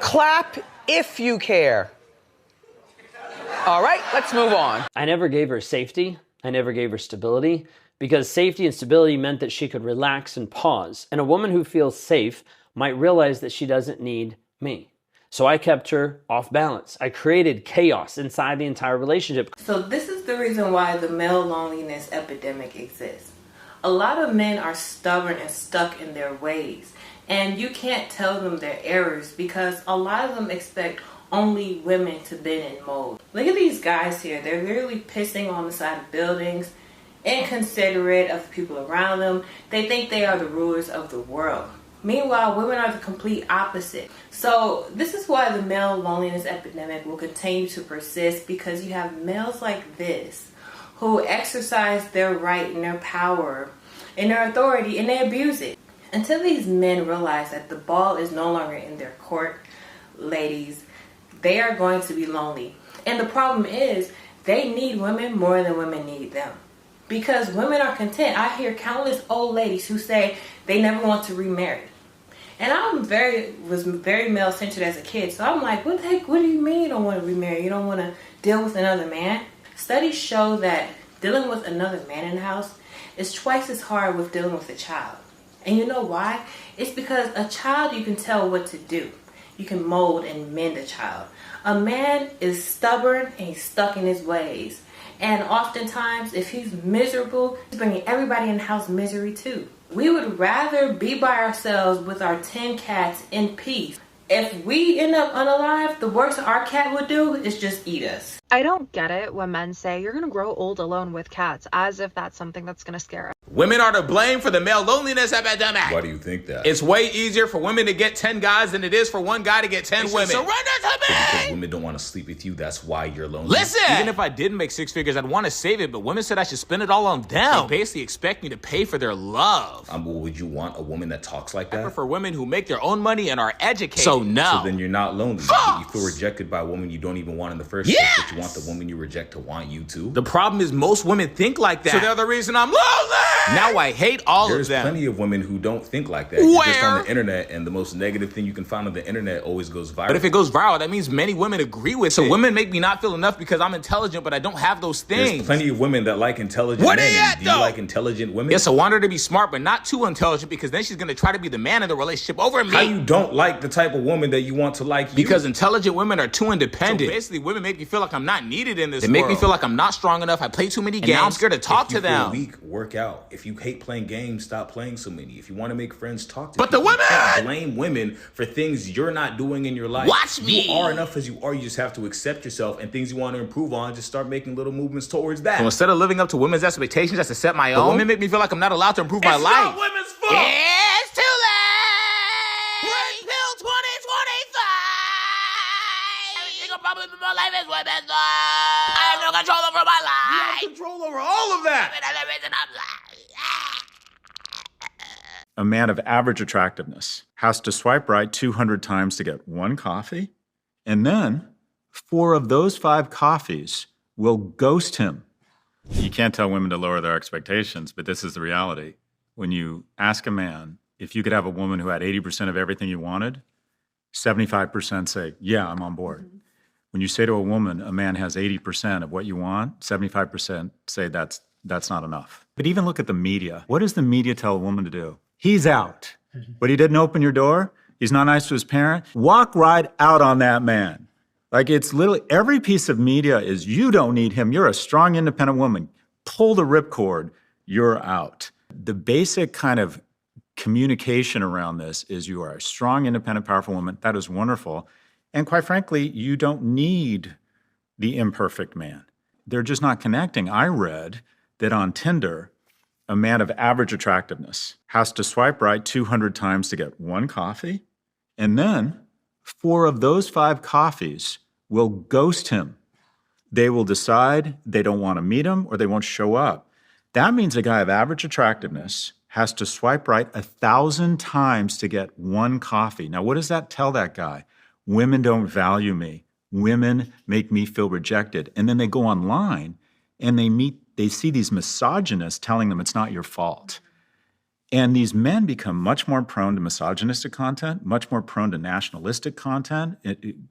Clap if you care. All right, let's move on. I never gave her safety. I never gave her stability, because safety and stability meant that she could relax and pause. And a woman who feels safe might realize that she doesn't need me. So I kept her off balance. I created chaos inside the entire relationship. So this is the reason why the male loneliness epidemic exists. A lot of men are stubborn and stuck in their ways. And you can't tell them their errors because a lot of them expect only women to bend and mold. Look at these guys here. They're literally pissing on the side of buildings, inconsiderate of the people around them. They think they are the rulers of the world. Meanwhile, women are the complete opposite. So this is why the male loneliness epidemic will continue to persist, because you have males like this who exercise their right and their power and their authority, and they abuse it. Until these men realize that the ball is no longer in their court, ladies, they are going to be lonely. And the problem is, they need women more than women need them. Because women are content. I hear countless old ladies who say they never want to remarry. And I was very male-centered as a kid. So I'm like, what the heck, what do you mean you don't want to remarry? You don't want to deal with another man? Studies show that dealing with another man in the house is twice as hard with dealing with a child. And you know why? It's because a child, you can tell what to do. You can mold and mend a child. A man is stubborn and he's stuck in his ways. And oftentimes, if he's miserable, he's bringing everybody in the house misery too. We would rather be by ourselves with our 10 cats in peace. If we end up unalive, the worst our cat would do is just eat us. I don't get it when men say you're gonna grow old alone with cats, as if that's something that's gonna scare us. Women are to blame for the male loneliness epidemic. Why do you think that? It's way easier for women to get 10 guys than it is for one guy to get 10 women. Surrender to me! Because women don't want to sleep with you, that's why you're lonely. Listen! Even if I didn't make six figures, I'd want to save it, but women said I should spend it all on them. They basically expect me to pay for their love. Would you want a woman that talks like that? I prefer women who make their own money and are educated. So no. So then you're not lonely. You feel rejected by a woman you don't even want in the first place, but you want the woman you reject to want you too? The problem is most women think like that. So they're the reason I'm lonely! Now I hate all There's of them. There's plenty of women who don't think like that. You're just on the internet, and the most negative thing you can find on the internet always goes viral. But if it goes viral, that means many women agree with it. So women make me not feel enough because I'm intelligent, but I don't have those things. There's plenty of women that like intelligent men. Do you like intelligent women? Yes, I want her to be smart, but not too intelligent, because then she's going to try to be the man in the relationship over me. How you don't like the type of woman that you want to like you? Because intelligent women are too independent. So basically, women make me feel like I'm not needed in this world. They make me feel like I'm not strong enough. I play too many games. Now I'm scared to talk to them. If you feel weak, work out. If you hate playing games, stop playing so many. If you want to make friends, talk to people. But the women! You can't blame women for things you're not doing in your life. Watch me! You are enough as you are. You just have to accept yourself, and things you want to improve on, just start making little movements towards that. So instead of living up to women's expectations, just to set my own, women make me feel like I'm not allowed to improve my life. It's not women's fault! It's too late! Red Pill 2025! Every single problem in my life is women's fault! I have no control over my life! You have control over all of that! Another reason I'm lying. A man of average attractiveness has to swipe right 200 times to get one coffee, and then 4 of those 5 coffees will ghost him. You can't tell women to lower their expectations, but this is the reality. When you ask a man if you could have a woman who had 80% of everything you wanted, 75% say, yeah, I'm on board. Mm-hmm. When you say to a woman, a man has 80% of what you want, 75% say that's not enough. But even look at the media. What does the media tell a woman to do? He's out, but he didn't open your door. He's not nice to his parent. Walk right out on that man. Like, it's literally every piece of media is, you don't need him. You're a strong, independent woman. Pull the ripcord. You're out. The basic kind of communication around this is, you are a strong, independent, powerful woman. That is wonderful. And quite frankly, you don't need the imperfect man. They're just not connecting. I read that on Tinder, a man of average attractiveness has to swipe right 200 times to get one coffee, and then 4 of those 5 coffees will ghost him. They will decide they don't want to meet him, or they won't show up. That means a guy of average attractiveness has to swipe right 1,000 times to get one coffee. Now, what does that tell that guy? Women don't value me. Women make me feel rejected. And then they go online and they see these misogynists telling them it's not your fault. And these men become much more prone to misogynistic content, much more prone to nationalistic content,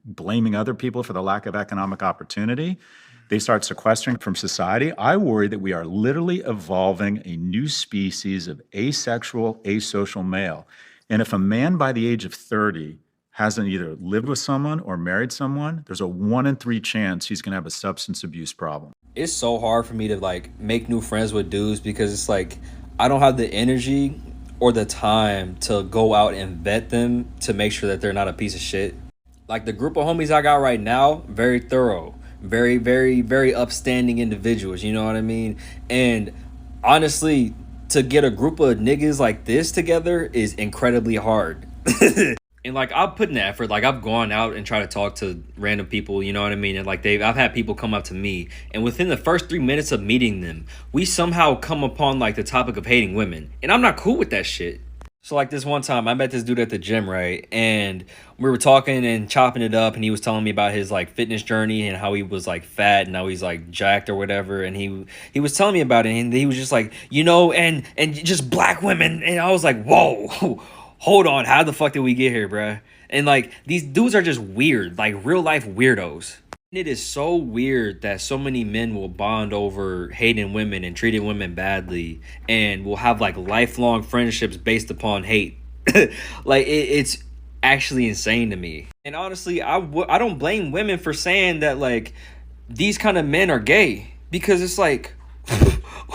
blaming other people for the lack of economic opportunity. They start sequestering from society. I worry that we are literally evolving a new species of asexual, asocial male. And if a man by the age of 30 hasn't either lived with someone or married someone, there's a 1 in 3 chance he's going to have a substance abuse problem. It's so hard for me to like make new friends with dudes because it's like I don't have the energy or the time to go out and vet them to make sure that they're not a piece of shit. Like the group of homies I got right now, very thorough, very, very, very upstanding individuals, you know what I mean? And honestly, to get a group of niggas like this together is incredibly hard. And like I've put in the effort, like I've gone out and tried to talk to random people, you know what I mean? And like I've had people come up to me, and within the first 3 minutes of meeting them, we somehow come upon like the topic of hating women. And I'm not cool with that shit. So like this one time I met this dude at the gym, right? And we were talking and chopping it up, and he was telling me about his like fitness journey and how he was like fat and now he's like jacked or whatever. And he was telling me about it, and he was just like, you know, and just black women. And I was like, whoa. Hold on, how the fuck did we get here, bruh? And like these dudes are just weird, like real life weirdos. It is so weird that so many men will bond over hating women and treating women badly, and will have like lifelong friendships based upon hate. Like it's actually insane to me. And honestly, I don't blame women for saying that like these kind of men are gay, because it's like,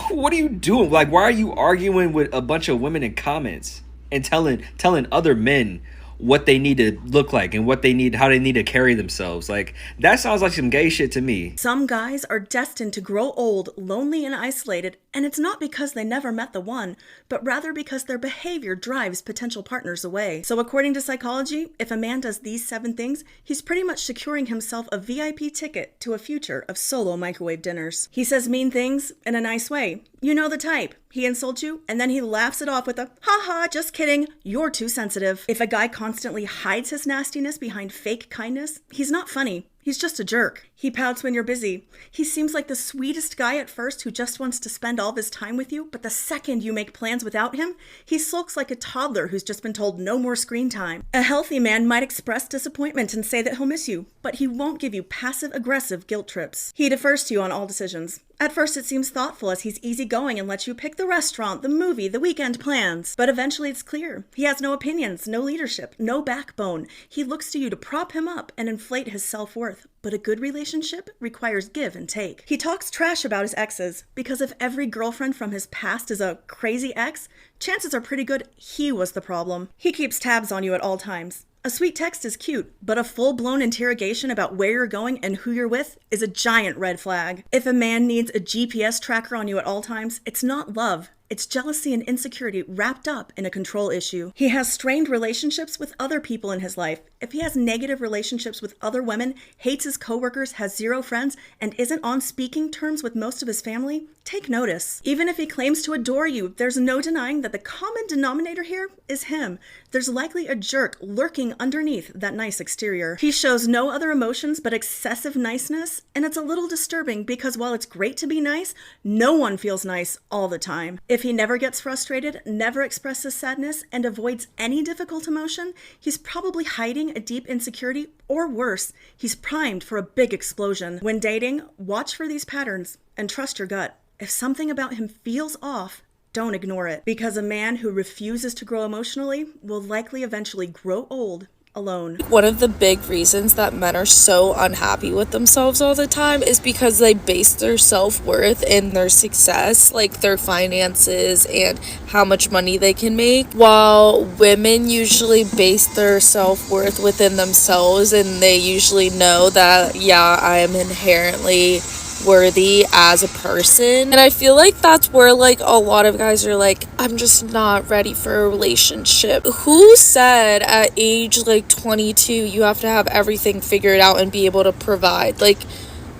what are you doing? Like, why are you arguing with a bunch of women in comments and telling other men what they need to look like and what they need, how they need to carry themselves? Like, that sounds like some gay shit to me. Some guys are destined to grow old, lonely, and isolated, and it's not because they never met the one, but rather because their behavior drives potential partners away. So according to psychology, if a man does these 7 things, he's pretty much securing himself a VIP ticket to a future of solo microwave dinners. He says mean things in a nice way. You know the type. He insults you, and then he laughs it off with a, haha, just kidding, you're too sensitive. If a guy constantly hides his nastiness behind fake kindness, he's not funny. He's just a jerk. He pouts when you're busy. He seems like the sweetest guy at first who just wants to spend all of his time with you, but the second you make plans without him, he sulks like a toddler who's just been told no more screen time. A healthy man might express disappointment and say that he'll miss you, but he won't give you passive-aggressive guilt trips. He defers to you on all decisions. At first it seems thoughtful as he's easygoing and lets you pick the restaurant, the movie, the weekend plans. But eventually it's clear. He has no opinions, no leadership, no backbone. He looks to you to prop him up and inflate his self-worth. But a good relationship requires give and take. He talks trash about his exes, because if every girlfriend from his past is a crazy ex, chances are pretty good he was the problem. He keeps tabs on you at all times. A sweet text is cute, but a full-blown interrogation about where you're going and who you're with is a giant red flag. If a man needs a GPS tracker on you at all times, it's not love. It's jealousy and insecurity wrapped up in a control issue. He has strained relationships with other people in his life. If he has negative relationships with other women, hates his coworkers, has 0 friends, and isn't on speaking terms with most of his family, take notice. Even if he claims to adore you, there's no denying that the common denominator here is him. There's likely a jerk lurking underneath that nice exterior. He shows no other emotions but excessive niceness, and it's a little disturbing because while it's great to be nice, no one feels nice all the time. If he never gets frustrated, never expresses sadness, and avoids any difficult emotion, he's probably hiding a deep insecurity, or worse, he's primed for a big explosion. When dating, watch for these patterns and trust your gut. If something about him feels off, don't ignore it, because a man who refuses to grow emotionally will likely eventually grow old alone. One of the big reasons that men are so unhappy with themselves all the time is because they base their self-worth in their success, like their finances and how much money they can make, while women usually base their self-worth within themselves, and they usually know that, yeah, I am inherently worthy as a person. And I feel like that's where like a lot of guys are like, I'm just not ready for a relationship. Who said at age like 22 you have to have everything figured out and be able to provide? Like,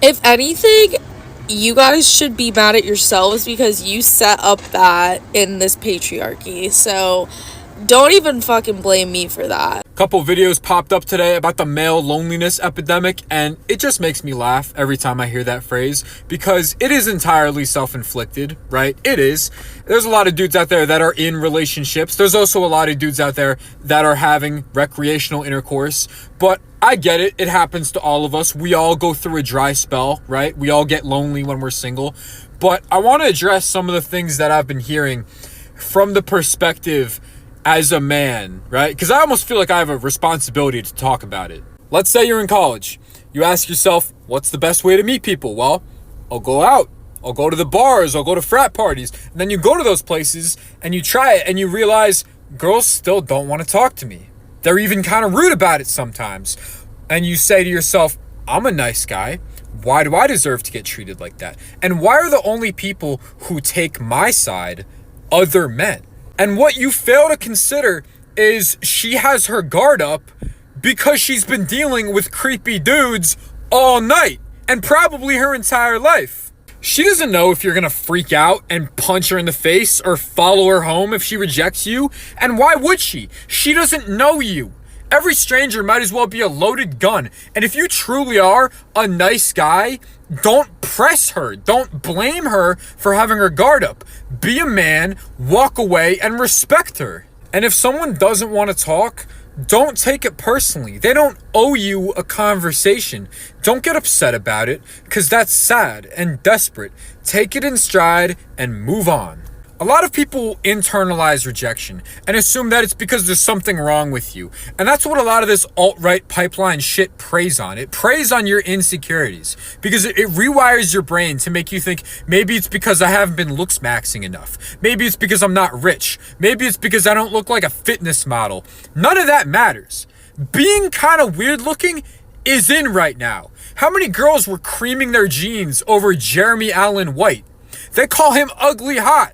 if anything, you guys should be mad at yourselves because you set up that in this patriarchy. So don't even fucking blame me for that. Couple videos popped up today about the male loneliness epidemic, and it just makes me laugh every time I hear that phrase, because it is entirely self-inflicted, right? It is. There's a lot of dudes out there that are in relationships. There's also a lot of dudes out there that are having recreational intercourse, but I get it. It happens to all of us. We all go through a dry spell, right? We all get lonely when we're single. But I want to address some of the things that I've been hearing from the perspective as a man, right? Because I almost feel like I have a responsibility to talk about it. Let's say you're in college. You ask yourself, what's the best way to meet people? Well, I'll go out. I'll go to the bars. I'll go to frat parties. And then you go to those places and you try it and you realize girls still don't want to talk to me. They're even kind of rude about it sometimes. And you say to yourself, I'm a nice guy. Why do I deserve to get treated like that? And why are the only people who take my side other men? And what you fail to consider is she has her guard up because she's been dealing with creepy dudes all night and probably her entire life. She doesn't know if you're gonna freak out and punch her in the face or follow her home if she rejects you. And why would she? She doesn't know you. Every stranger might as well be a loaded gun. And if you truly are a nice guy, don't press her. Don't blame her for having her guard up. Be a man, walk away, and respect her. And if someone doesn't want to talk, don't take it personally. They don't owe you a conversation. Don't get upset about it, because that's sad and desperate. Take it in stride and move on. A lot of people internalize rejection and assume that it's because there's something wrong with you. And that's what a lot of this alt-right pipeline shit preys on. It preys on your insecurities because it rewires your brain to make you think maybe it's because I haven't been looks maxing enough. Maybe it's because I'm not rich. Maybe it's because I don't look like a fitness model. None of that matters. Being kind of weird looking is in right now. How many girls were creaming their jeans over Jeremy Allen White? They call him ugly hot.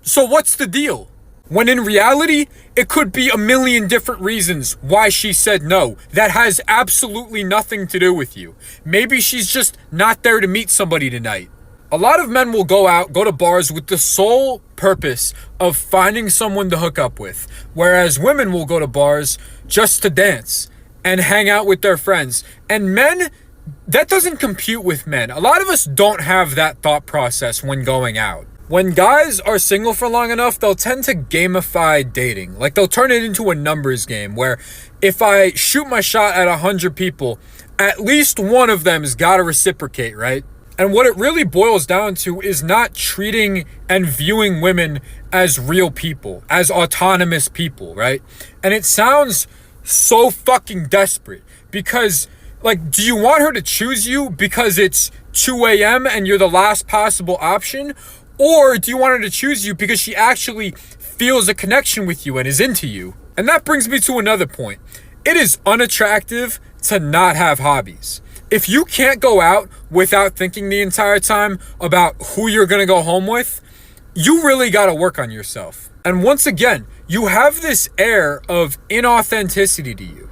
So what's the deal? When in reality, it could be a million different reasons why she said no. That has absolutely nothing to do with you. Maybe she's just not there to meet somebody tonight. A lot of men will go out, go to bars with the sole purpose of finding someone to hook up with. Whereas women will go to bars just to dance and hang out with their friends. And men, that doesn't compute with men. A lot of us don't have that thought process when going out. When guys are single for long enough, they'll tend to gamify dating. Like they'll turn it into a numbers game where if I shoot my shot at 100 people, at least one of them has got to reciprocate, right? And what it really boils down to is not treating and viewing women as real people, as autonomous people, right? And it sounds so fucking desperate because, like, do you want her to choose you because it's 2 a.m. and you're the last possible option? Or do you want her to choose you because she actually feels a connection with you and is into you? And that brings me to another point. It is unattractive to not have hobbies. If you can't go out without thinking the entire time about who you're gonna go home with, you really gotta work on yourself. And once again, you have this air of inauthenticity to you,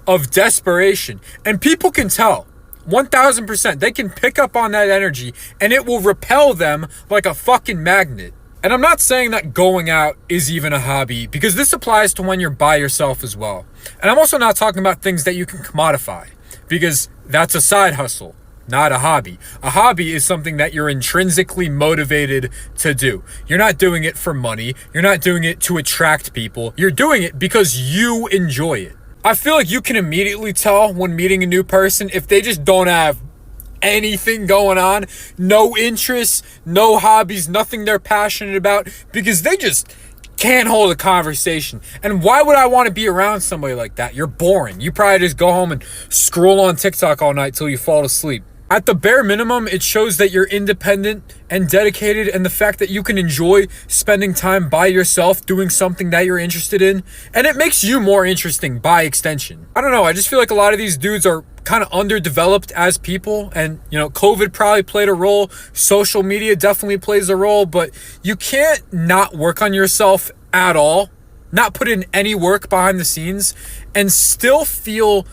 of desperation, and people can tell. 1000%. They can pick up on that energy and it will repel them like a fucking magnet. And I'm not saying that going out is even a hobby because this applies to when you're by yourself as well. And I'm also not talking about things that you can commodify because that's a side hustle, not a hobby. A hobby is something that you're intrinsically motivated to do. You're not doing it for money. You're not doing it to attract people. You're doing it because you enjoy it. I feel like you can immediately tell when meeting a new person if they just don't have anything going on, no interests, no hobbies, nothing they're passionate about, because they just can't hold a conversation. And why would I want to be around somebody like that? You're boring. You probably just go home and scroll on TikTok all night till you fall asleep. At the bare minimum, it shows that you're independent and dedicated, and the fact that you can enjoy spending time by yourself doing something that you're interested in, and it makes you more interesting by extension. I don't know, I just feel like a lot of these dudes are kind of underdeveloped as people, and you know, COVID probably played a role, social media definitely plays a role, but you can't not work on yourself at all, not put in any work behind the scenes, and still feel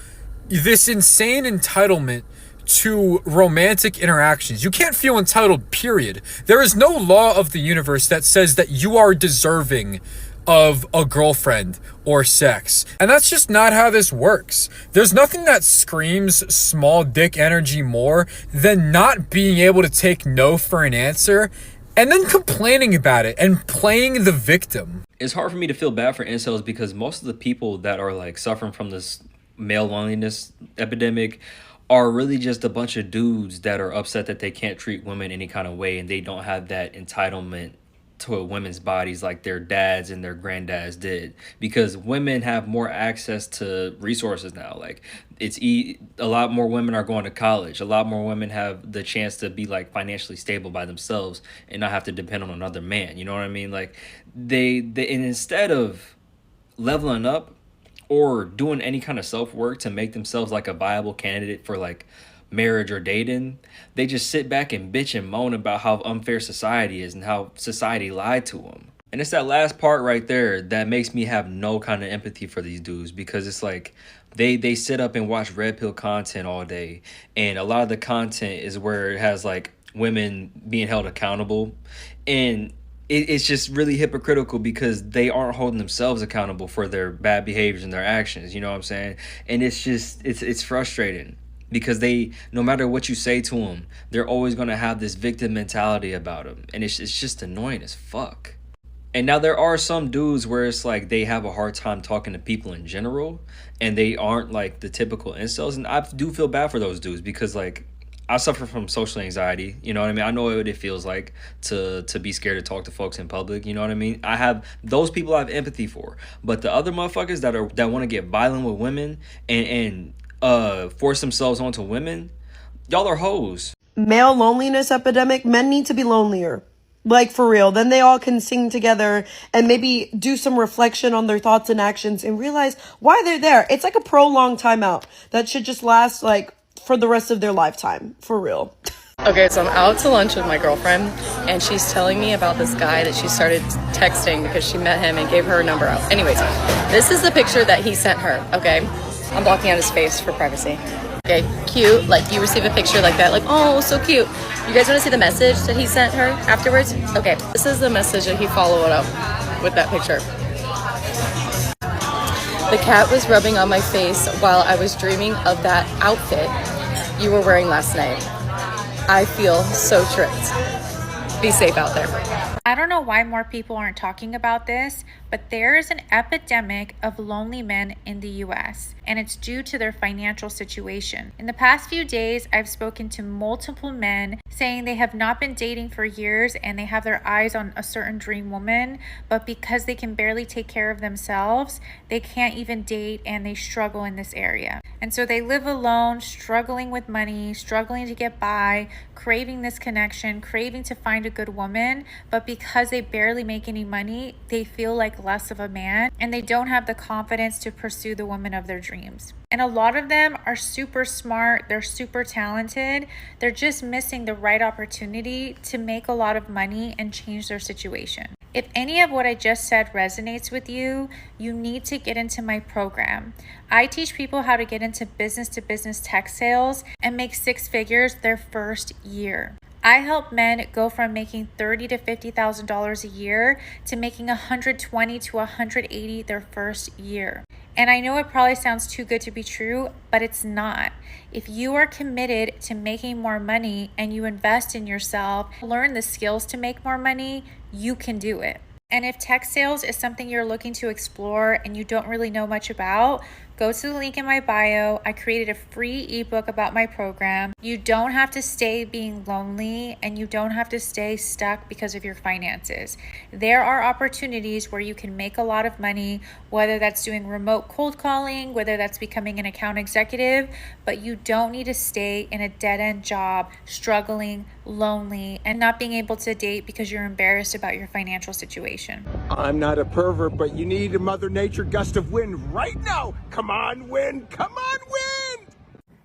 this insane entitlement to romantic interactions. You can't feel entitled, period. There is no law of the universe that says that you are deserving of a girlfriend or sex. And that's just not how this works. There's nothing that screams small dick energy more than not being able to take no for an answer and then complaining about it and playing the victim. It's hard for me to feel bad for incels because most of the people that are like suffering from this male loneliness epidemic are really just a bunch of dudes that are upset that they can't treat women any kind of way, and they don't have that entitlement to women's bodies like their dads and their granddads did, because women have more access to resources now. Like a lot more women are going to college. A lot more women have the chance to be like financially stable by themselves and not have to depend on another man. You know what I mean? Like they and instead of leveling up or doing any kind of self-work to make themselves like a viable candidate for like marriage or dating, they just sit back and bitch and moan about how unfair society is and how society lied to them. And it's that last part right there that makes me have no kind of empathy for these dudes, because it's like they sit up and watch red pill content all day, and a lot of the content is where it has like women being held accountable, and it's just really hypocritical because they aren't holding themselves accountable for their bad behaviors and their actions. You know what I'm saying? And it's just it's frustrating, because they, no matter what you say to them, they're always going to have this victim mentality about them. And it's just annoying as fuck. And now there are some dudes where it's like they have a hard time talking to people in general, and they aren't like the typical incels. And I do feel bad for those dudes, because like I suffer from social anxiety. You know what I mean? I know what it feels like to be scared to talk to folks in public. You know what I mean? I have those people I have empathy for. But the other motherfuckers that want to get violent with women and force themselves onto women, y'all are hoes. Male loneliness epidemic. Men need to be lonelier, like for real. Then they all can sing together and maybe do some reflection on their thoughts and actions and realize why they're there. It's like a prolonged timeout that should just last like for the rest of their lifetime, for real. Okay, so I'm out to lunch with my girlfriend, and she's telling me about this guy that she started texting because she met him and gave her number out. Anyways, this is the picture that he sent her, okay? I'm blocking out his face for privacy. Okay, cute. Like, you receive a picture like that, like, oh, so cute. You guys want to see the message that he sent her afterwards? Okay, this is the message that he followed up with that picture. The cat was rubbing on my face while I was dreaming of that outfit you were wearing last night. I feel so tricked. Be safe out there. I don't know why more people aren't talking about this, but there is an epidemic of lonely men in the US, and it's due to their financial situation. In the past few days, I've spoken to multiple men saying they have not been dating for years and they have their eyes on a certain dream woman, but because they can barely take care of themselves, they can't even date and they struggle in this area. And so they live alone, struggling with money, struggling to get by, craving this connection, craving to find a good woman, but because they barely make any money, they feel like less of a man and they don't have the confidence to pursue the woman of their dreams. And a lot of them are super smart, they're super talented, they're just missing the right opportunity to make a lot of money and change their situation. If any of what I just said resonates with you, you need to get into my program. I teach people how to get into business-to-business tech sales and make six figures their first year. I help men go from making $30,000 to $50,000 a year to making $120,000 to $180,000 their first year. And I know it probably sounds too good to be true, but it's not. If you are committed to making more money and you invest in yourself, learn the skills to make more money, you can do it. And if tech sales is something you're looking to explore and you don't really know much about, go to the link in my bio. I created a free ebook about my program. You don't have to stay being lonely and you don't have to stay stuck because of your finances. There are opportunities where you can make a lot of money, whether that's doing remote cold calling, whether that's becoming an account executive, but you don't need to stay in a dead-end job, struggling, lonely, and not being able to date because you're embarrassed about your financial situation. I'm not a pervert, but you need a Mother Nature gust of wind right now. Come on, wind! Come on, wind!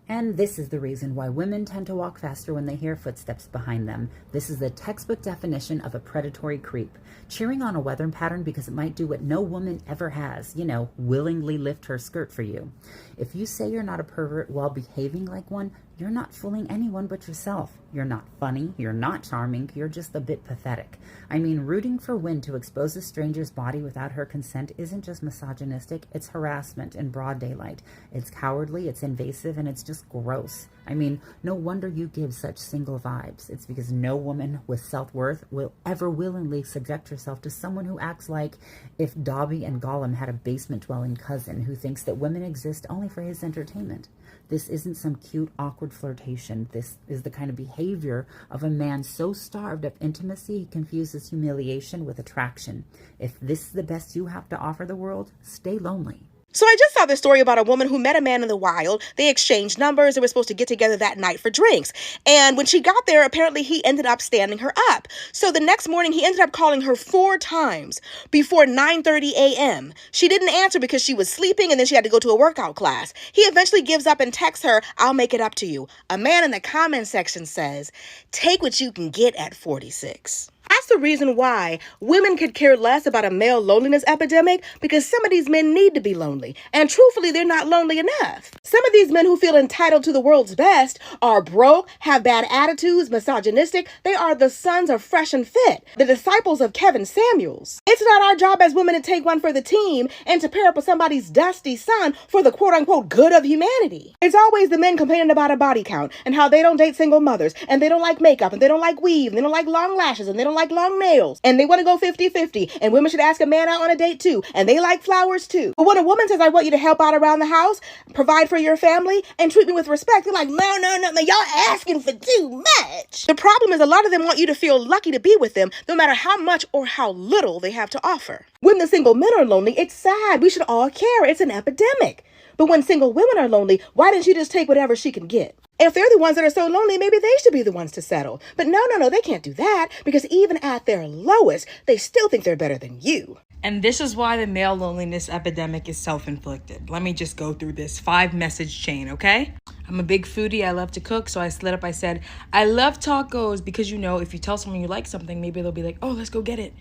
And this is the reason why women tend to walk faster when they hear footsteps behind them. This is the textbook definition of a predatory creep. Cheering on a weather pattern because it might do what no woman ever has, willingly lift her skirt for you. If you say you're not a pervert while behaving like one, you're not fooling anyone but yourself. You're not funny, you're not charming, you're just a bit pathetic. I mean, rooting for Wynn to expose a stranger's body without her consent isn't just misogynistic, it's harassment in broad daylight. It's cowardly, it's invasive, and it's just gross. I mean, no wonder you give such single vibes. It's because no woman with self-worth will ever willingly subject herself to someone who acts like if Dobby and Gollum had a basement-dwelling cousin who thinks that women exist only for his entertainment. This isn't some cute, awkward flirtation. This is the kind of behavior of a man so starved of intimacy he confuses humiliation with attraction. If this is the best you have to offer the world, stay lonely. So I just saw this story about a woman who met a man in the wild. They exchanged numbers. They were supposed to get together that night for drinks. And when she got there, apparently he ended up standing her up. So the next morning, he ended up calling her 4 times before 9:30 a.m. She didn't answer because she was sleeping, and then she had to go to a workout class. He eventually gives up and texts her, "I'll make it up to you." A man in the comment section says, "Take what you can get at 46. That's the reason why women could care less about a male loneliness epidemic, because some of these men need to be lonely. And truthfully, they're not lonely enough. Some of these men who feel entitled to the world's best are broke, have bad attitudes, misogynistic. They are the sons of Fresh and Fit, the disciples of Kevin Samuels. It's not our job as women to take one for the team and to pair up with somebody's dusty son for the quote-unquote good of humanity. It's always the men complaining about a body count and how they don't date single mothers, and they don't like makeup, and they don't like weave, and they don't like long lashes, and they don't like long nails, and they want to go 50-50, and women should ask a man out on a date too, and they like flowers too. But when a woman says, "I want you to help out around the house, provide for your family, and treat me with respect," they're like, no, y'all asking for too much. The problem is a lot of them want you to feel lucky to be with them, no matter how much or how little they have to offer. When the single men are lonely, it's sad. We should all care. It's an epidemic. But when single women are lonely, why didn't she just take whatever she can get? If they're the ones that are so lonely, maybe they should be the ones to settle. But no, they can't do that, because even at their lowest, they still think they're better than you. And this is why the male loneliness epidemic is self-inflicted. Let me just go through this 5-message chain, okay? I'm a big foodie. I love to cook, so I slid up. I said, "I love tacos," because, if you tell someone you like something, maybe they'll be like, "Oh, let's go get it."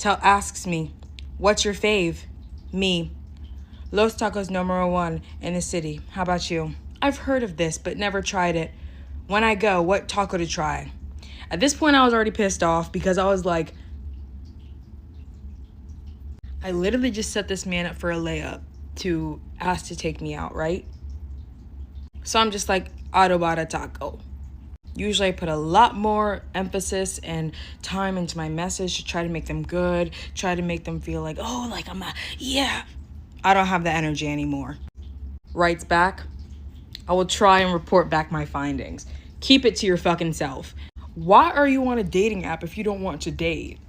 Asks me, "What's your fave?" Me, "Los Tacos numero 1 in the city. How about you?" "I've heard of this, but never tried it. When I go, what taco to try?" At this point, I was already pissed off, because I was like, I literally just set this man up for a layup to ask to take me out, right? So I'm just like, adobada taco. Usually I put a lot more emphasis and time into my message to try to make them good, try to make them feel like, yeah. I don't have the energy anymore. Writes back, "I will try and report back my findings. Keep it to your fucking self. Why are you on a dating app if you don't want to date?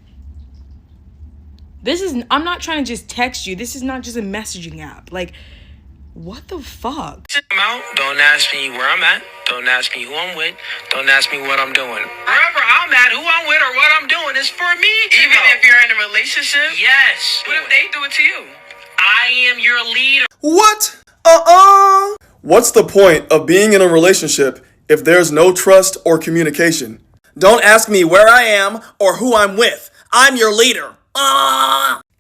I'm not trying to just text you. This is not just a messaging app. Like, what the fuck?" I'm out. Don't ask me where I'm at. Don't ask me who I'm with. Don't ask me what I'm doing. Wherever I'm at, who I'm with, or what I'm doing is for me to Even know. If you're in a relationship? Yes. What if they do it to you? I am your leader. What? What's the point of being in a relationship if there's no trust or communication? Don't ask me where I am or who I'm with. I'm your leader.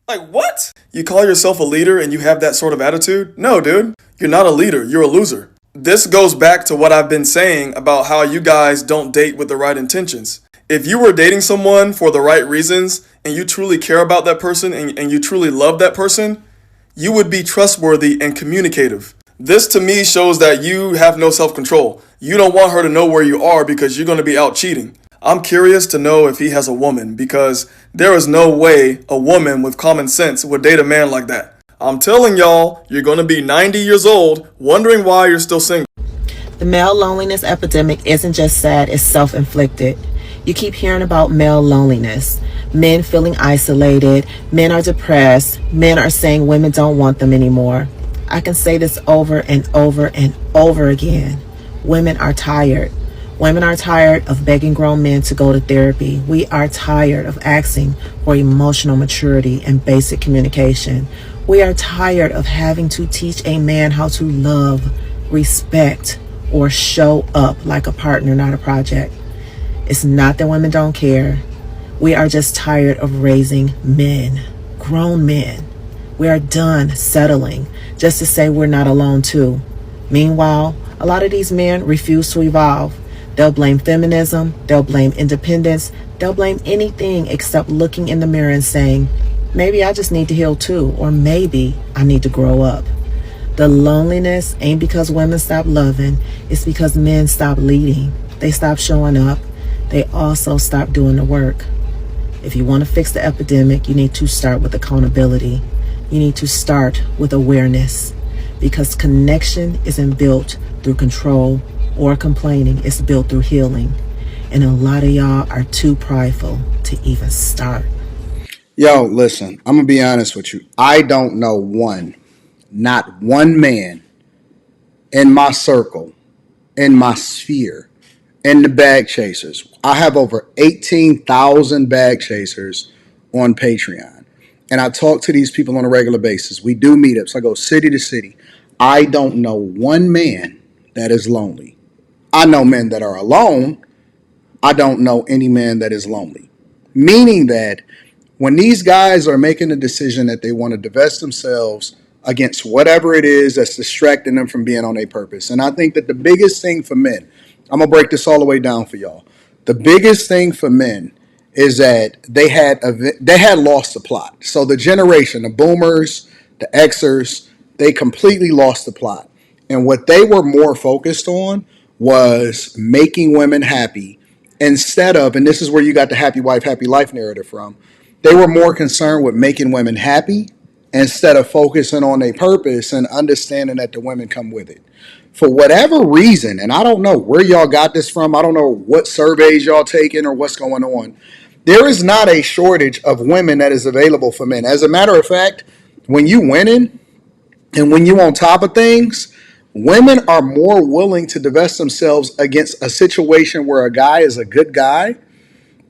Like, what? You call yourself a leader and you have that sort of attitude? No, dude. You're not a leader. You're a loser. This goes back to what I've been saying about how you guys don't date with the right intentions. If you were dating someone for the right reasons and you truly care about that person and you truly love that person, you would be trustworthy and communicative. This to me shows that you have no self-control. You don't want her to know where you are because you're going to be out cheating. I'm curious to know if he has a woman, because there is no way a woman with common sense would date a man like that. I'm telling y'all, you're going to be 90 years old wondering why you're still single. The male loneliness epidemic isn't just sad, it's self-inflicted. You keep hearing about male loneliness. Men feeling isolated, men are depressed, men are saying women don't want them anymore. I can say this over and over and over again. Women are tired. Women are tired of begging grown men to go to therapy. We are tired of asking for emotional maturity and basic communication. We are tired of having to teach a man how to love, respect, or show up like a partner, not a project. It's not that women don't care. We are just tired of raising men, grown men. We are done settling just to say we're not alone too. Meanwhile, a lot of these men refuse to evolve. They'll blame feminism, they'll blame independence, they'll blame anything except looking in the mirror and saying, maybe I just need to heal too, or maybe I need to grow up. The loneliness ain't because women stop loving, it's because men stop leading. They stop showing up. They also stop doing the work. If you want to fix the epidemic, you need to start with accountability. You need to start with awareness, because connection isn't built through control or complaining. It's built through healing. And a lot of y'all are too prideful to even start. Yo, listen, I'm going to be honest with you. I don't know not one man in my circle, in my sphere, in the bag chasers. I have over 18,000 bag chasers on Patreon. And I talk to these people on a regular basis. We do meetups. I go city to city. I don't know one man that is lonely. I know men that are alone. I don't know any man that is lonely. Meaning that when these guys are making a decision that they want to divest themselves against whatever it is that's distracting them from being on their purpose. And I think that the biggest thing for men, I'm going to break this all the way down for y'all. The biggest thing for men is that they had lost the plot. So the generation, the boomers, the Xers, they completely lost the plot. And what they were more focused on was making women happy instead of, and this is where you got the happy wife, happy life narrative from, they were more concerned with making women happy instead of focusing on their purpose and understanding that the women come with it. For whatever reason, and I don't know where y'all got this from, I don't know what surveys y'all taking or what's going on, there is not a shortage of women that is available for men. As a matter of fact, when you winning and when you on top of things, women are more willing to divest themselves against a situation where a guy is a good guy,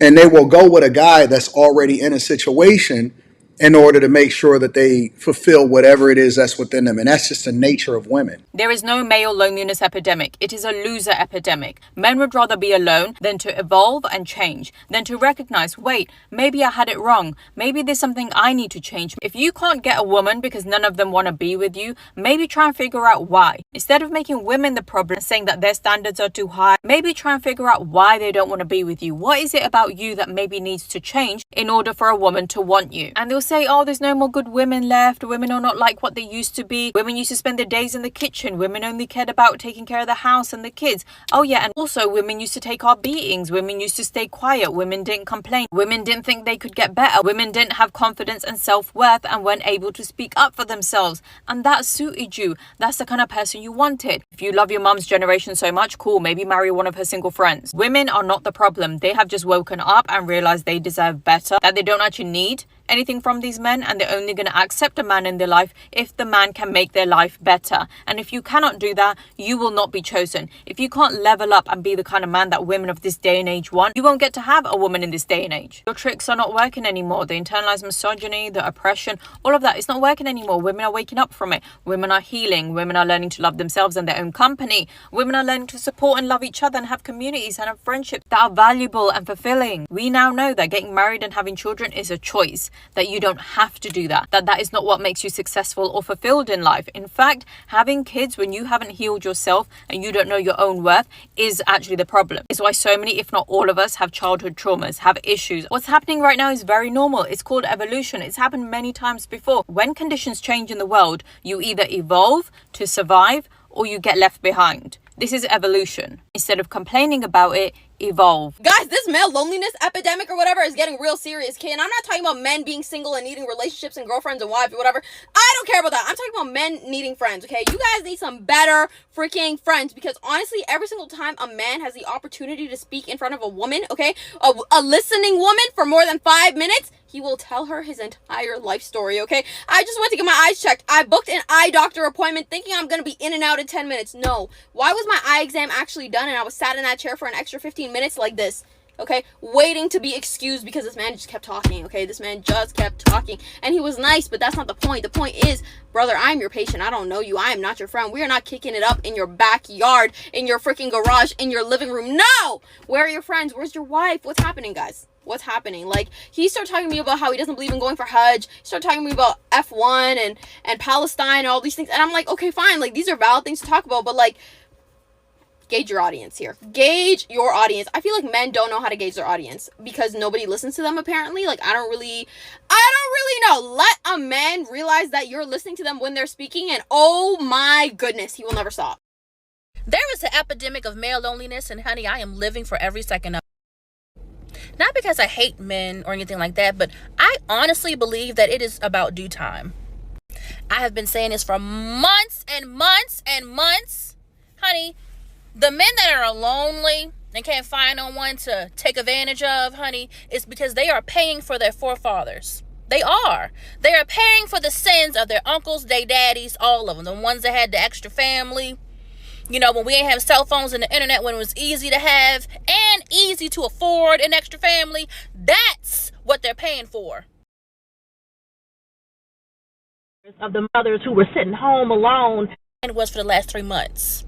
and they will go with a guy that's already in a situation in order to make sure that they fulfill whatever it is that's within them. And that's just the nature of women. There is no male loneliness epidemic. It is a loser epidemic. Men would rather be alone than to evolve and change, than to recognize, wait, maybe I had it wrong. Maybe there's something I need to change. If you can't get a woman because none of them want to be with you, maybe try and figure out why. Instead of making women the problem, saying that their standards are too high, maybe try and figure out why they don't want to be with you. What is it about you that maybe needs to change in order for a woman to want you? And they'll say, oh, there's no more good women left. Women are not like what they used to be. Women used to spend their days in the kitchen. Women only cared about taking care of the house and the kids. Oh yeah, and also women used to take our beatings. Women used to stay quiet. Women didn't complain. Women didn't think they could get better. Women didn't have confidence and self-worth and weren't able to speak up for themselves. And that suited you. That's the kind of person you wanted. If you love your mum's generation so much, cool, maybe marry one of her single friends. Women are not the problem. They have just woken up and realized they deserve better, that they don't actually need anything from these men, and they're only going to accept a man in their life if the man can make their life better. And if you cannot do that, you will not be chosen. If you can't level up and be the kind of man that women of this day and age want, you won't get to have a woman in this day and age. Your tricks are not working anymore. The internalized misogyny, the oppression, all of that is not working anymore. Women are waking up from it. Women are healing. Women are learning to love themselves and their own company. Women are learning to support and love each other and have communities and have friendships that are valuable and fulfilling. We now know that getting married and having children is a choice, that you don't have to do that is not what makes you successful or fulfilled in life. In fact, having kids when you haven't healed yourself and you don't know your own worth is actually the problem. It's why so many, if not all of us, have childhood traumas, have issues. What's happening right now is very normal. It's called evolution. It's happened many times before. When conditions change in the world, you either evolve to survive or you get left behind. This is evolution. Instead of complaining about it, evolve. Guys, this male loneliness epidemic or whatever is getting real serious, kid. And I'm not talking about men being single and needing relationships and girlfriends and wives or whatever. I don't care about that. I'm talking about men needing friends, okay? You guys need some better freaking friends, because honestly, every single time a man has the opportunity to speak in front of a woman, okay, a listening woman for more than 5 minutes, he will tell her his entire life story, okay? I just went to get my eyes checked. I booked an eye doctor appointment thinking I'm going to be in and out in 10 minutes. No. Why was my eye exam actually done and I was sat in that chair for an extra 15 minutes like this? okay, waiting to be excused because this man just kept talking, okay? This man just kept talking, and he was nice, but that's not the point. The point is, brother, I'm your patient. I don't know you. I am not your friend. We are not kicking it up in your backyard, in your freaking garage, in your living room. No! Where are your friends? Where's your wife? What's happening, guys? What's happening? Like, he started talking to me about how he doesn't believe in going for Hajj. He started talking to me about F1 and Palestine and all these things. And I'm like, okay, fine. Like, these are valid things to talk about, but like, gauge your audience here. Gauge your audience. I feel like men don't know how to gauge their audience because nobody listens to them, apparently. Like, I don't really know. Let a man realize that you're listening to them when they're speaking, and oh my goodness, he will never stop. There is an epidemic of male loneliness, and honey, I am living for every second of it. Not because I hate men or anything like that, but I honestly believe that it is about due time. I have been saying this for months and months and months. Honey, the men that are lonely and can't find no one to take advantage of, honey, is because they are paying for their forefathers. They are. They are paying for the sins of their uncles, their daddies, all of them. The ones that had the extra family. You know, when we ain't have cell phones and the internet, when it was easy to have and easy to afford an extra family, that's what they're paying for. Of the mothers who were sitting home alone. And it was for the last 3 months.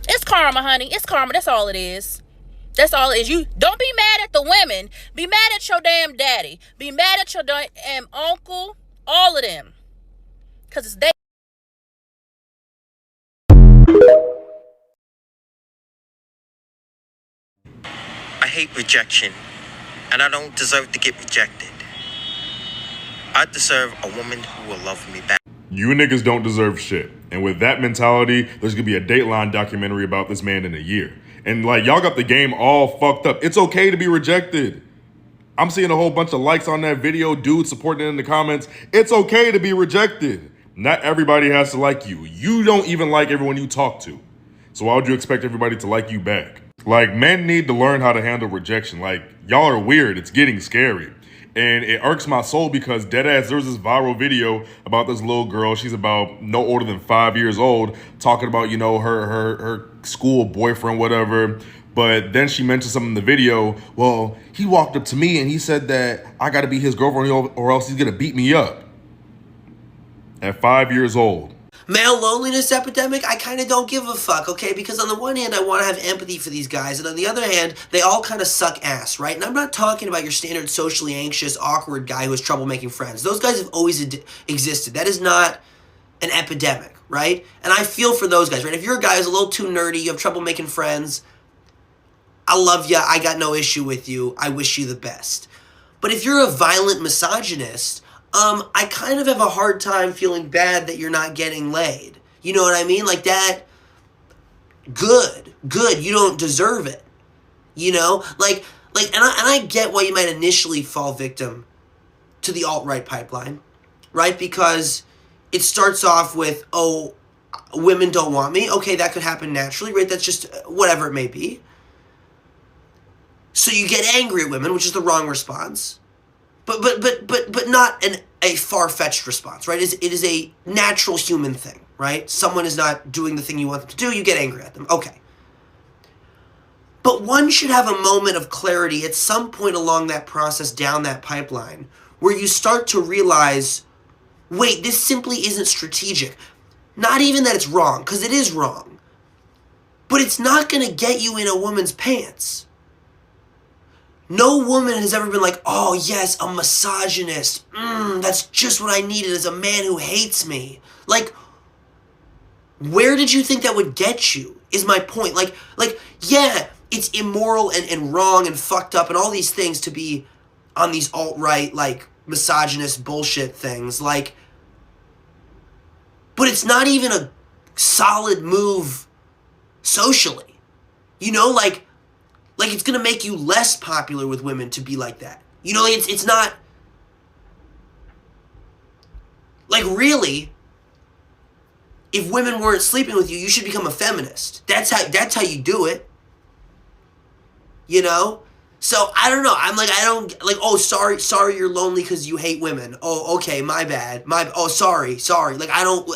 It's karma, honey. It's karma. That's all it is. That's all it is. You don't be mad at the women. Be mad at your damn daddy. Be mad at your damn uncle. All of them. Because it's they. I hate rejection, and I don't deserve to get rejected. I deserve a woman who will love me back. You niggas don't deserve shit. And with that mentality, there's gonna be a Dateline documentary about this man in a year. And like, y'all got the game all fucked up. It's okay to be rejected. I'm seeing a whole bunch of likes on that video, dudes supporting it in the comments. It's okay to be rejected. Not everybody has to like you. You don't even like everyone you talk to. So why would you expect everybody to like you back? Like, men need to learn how to handle rejection. Like, y'all are weird. It's getting scary. And it irks my soul because deadass, there's this viral video about this little girl. She's about no older than 5 years old, talking about, you know, her school boyfriend, whatever. But then she mentioned something in the video. Well, he walked up to me and he said that I got to be his girlfriend or else he's going to beat me up. At 5 years old. Male loneliness epidemic, I kind of don't give a fuck, okay? Because on the one hand, I want to have empathy for these guys, and on the other hand, they all kind of suck ass, right? And I'm not talking about your standard socially anxious, awkward guy who has trouble making friends. Those guys have always existed. That is not an epidemic, right? And I feel for those guys, right? If you're a guy who's a little too nerdy, you have trouble making friends, I love you, I got no issue with you, I wish you the best. But if you're a violent misogynist, I kind of have a hard time feeling bad that you're not getting laid. You know what I mean? Like that, good, you don't deserve it. You know? And I get why you might initially fall victim to the alt-right pipeline, right? Because it starts off with, oh, women don't want me. Okay, that could happen naturally, right? That's just whatever it may be. So you get angry at women, which is the wrong response. But not a far-fetched response, right? It is a natural human thing, right? Someone is not doing the thing you want them to do, you get angry at them. Okay. But one should have a moment of clarity at some point along that process, down that pipeline, where you start to realize, wait, this simply isn't strategic. Not even that it's wrong, because it is wrong. But it's not going to get you in a woman's pants. No woman has ever been like, oh yes, a misogynist. That's just what I needed as a man who hates me. Like, where did you think that would get you, is my point. Like, yeah, it's immoral and wrong and fucked up and all these things to be on these alt-right, like, misogynist bullshit things. Like, but it's not even a solid move socially. You know, like it's gonna make you less popular with women to be like that. You know, it's not, like, really, if women weren't sleeping with you, you should become a feminist. That's how you do it. You know? So, I don't know. I'm like, I don't, like, oh, sorry you're lonely because you hate women. Oh, okay, my bad. Oh, sorry. Like, I don't,